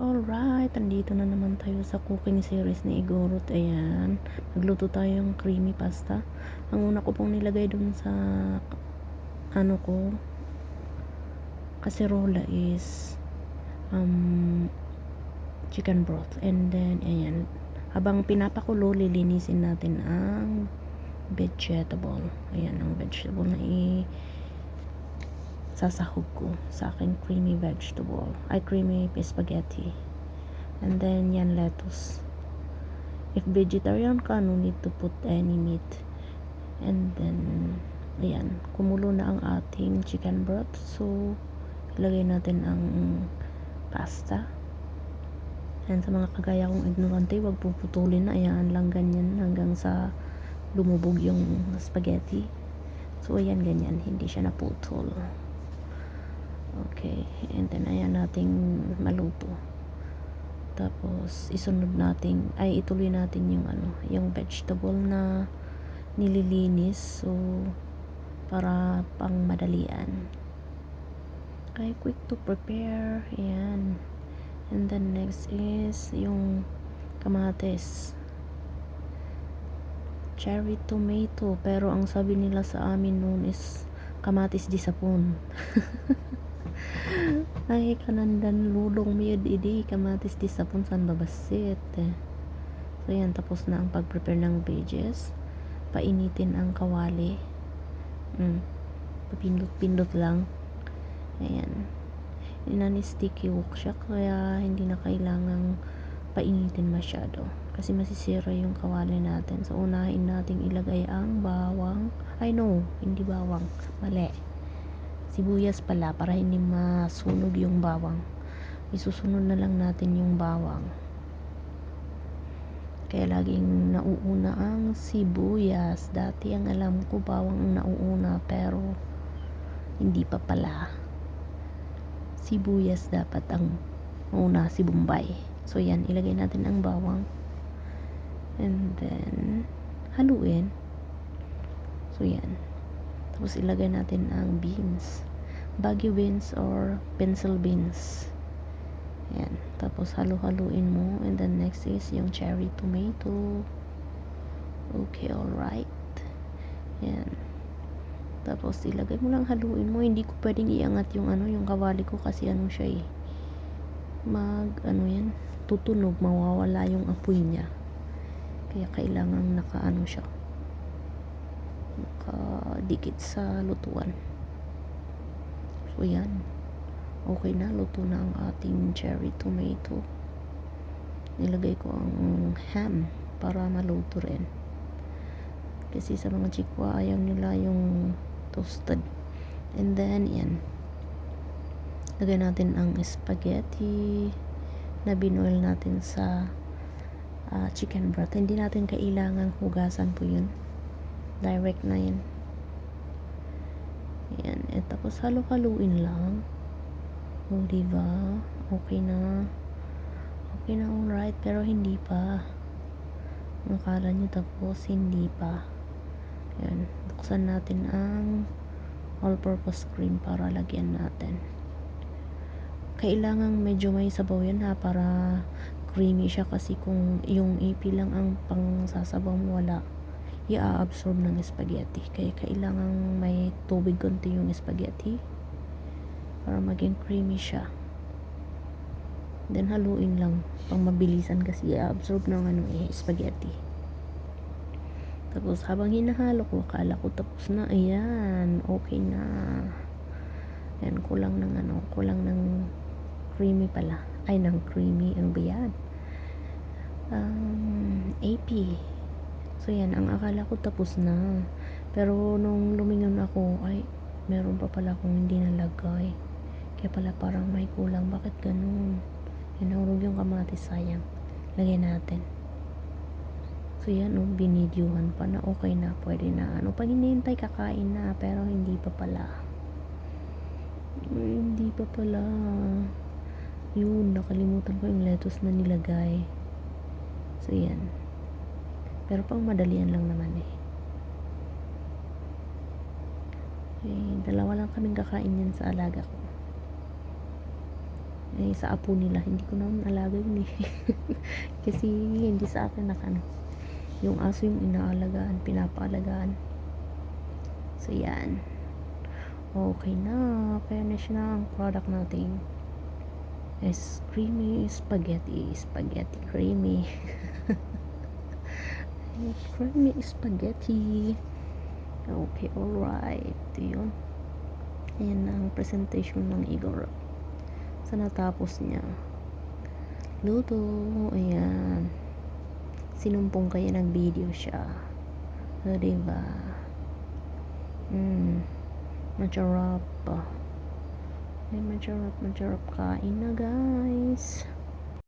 Alright, andito na naman tayo sa cooking series ni Igorot. Ayan, nagluto tayo ng creamy pasta. Ang una ko pong nilagay dun sa ano ko, kaserola is chicken broth. And then, ayan, habang pinapakulo, lilinisin natin ang vegetable. Ayan, ang vegetable na sasahog ko sa aking creamy vegetable. Ay, creamy spaghetti. And then, yan, lettuce. If vegetarian ka, no need to put any meat. And then, ayan, kumulo na ang ating chicken broth. So, ilagay natin ang pasta. And sa mga kagaya kong ignorante, wag puputulin na. Ayan lang ganyan hanggang sa lumubog yung spaghetti. So, ayan, ganyan. Hindi siya naputol. Okay. And then, ayan nating maluto. Tapos, ituloy natin yung vegetable na nililinis. So, para pang madalian. Okay, quick to prepare. Ayan. And then, next is yung kamatis. Cherry tomato. Pero, ang sabi nila sa amin noon is kamatis di sapon. Ay, kanandan lulong miyod idi kamatis di sapon san babasit. So, yan, tapos na ang pag-prepare ng veggies. Painitin ang kawali. Papindot-pindot lang. Ayan. Inani-sticky wok siya, kaya hindi na kailangang painitin masyado. Kasi masisira yung kawali natin. So, unahin nating ilagay ang bawang. Ay, no, hindi bawang. Mali. Sibuyas pala, para hindi masunog yung bawang. Isusunod na lang natin yung bawang. Kaya laging nauuna ang sibuyas. Dati ang alam ko bawang ang nauuna, pero hindi pa pala. Sibuyas dapat ang mauna, si Bombay. So yan, ilagay natin ang bawang. And then, haluin. So yan. Tapos ilagay natin ang beans. Baguio beans or pencil beans. Ayan. Tapos halu-haluin mo. And then next is yung cherry tomato. Okay, alright. Ayan. Tapos ilagay mo lang, haluin mo. Hindi ko pwedeng iangat yung yung kawali ko kasi siya tutunog, mawawala yung apoy niya. Kaya kailangan siya. Nakadikit sa lutuan. So yan. Okay na, luto na ang ating cherry tomato. Nilagay ko ang ham para maluto rin. Kasi sa mga chikwa, ayaw nila yung toasted. And then, yan. Lagay natin ang spaghetti na binoil natin sa chicken broth. Hindi natin kailangan hugasan po yun. Direct na yan. Yan. At tapos halo-haluin lang. O, diba? Okay na. Okay na, alright. Pero hindi pa. Akala nyo tapos, hindi pa. Yan. Buksan natin ang all-purpose cream para lagyan natin. Kailangan medyo may sabaw yan para creamy siya, kasi kung yung AP lang ang pang sasabaw mo, wala. I-absorb ng spaghetti. Kaya kailangan may tubig konti yung spaghetti para maging creamy siya. Then haluin lang pang mabilisan kasi i-absorb ng spaghetti. Tapos habang hinahalo ko, akala ko tapos na. Ayan, okay na. Ayan, kulang ng creamy pala. Ay, ng creamy, ano ba yan? AP. So yan, ang akala ko tapos na. Pero nung lumingon ako, ay, meron pa pala akong hindi nalagay. Kaya pala parang may kulang. Bakit ganun? Nahulog yung kamatis, sayang. Lagay natin. So yan, binidyohan pa na okay na, pwede na. Pag hinihintay, kakain na, pero hindi pa pala. Hindi pa pala. Yun, nakalimutan ko yung lettuce na nilagay. So yan. Pero pang madalian lang naman dalawa lang kaming kakain yan sa alaga ko. Eh, sa apo nila, hindi ko naman alaga yun eh. Kasi hindi sa akin yung aso yung inaalagaan, pinapaalagaan. So yan. Okay na, finish na ang product natin. Is creamy spaghetti, creamy. Creamy spaghetti. Okay, alright. Yun. Ayan na ang presentation ng Igor. Sa natapos niya. Luto. Ayan. Sinumpong kaya nag-video siya. So, diba? Masarap. Masarap kain na guys.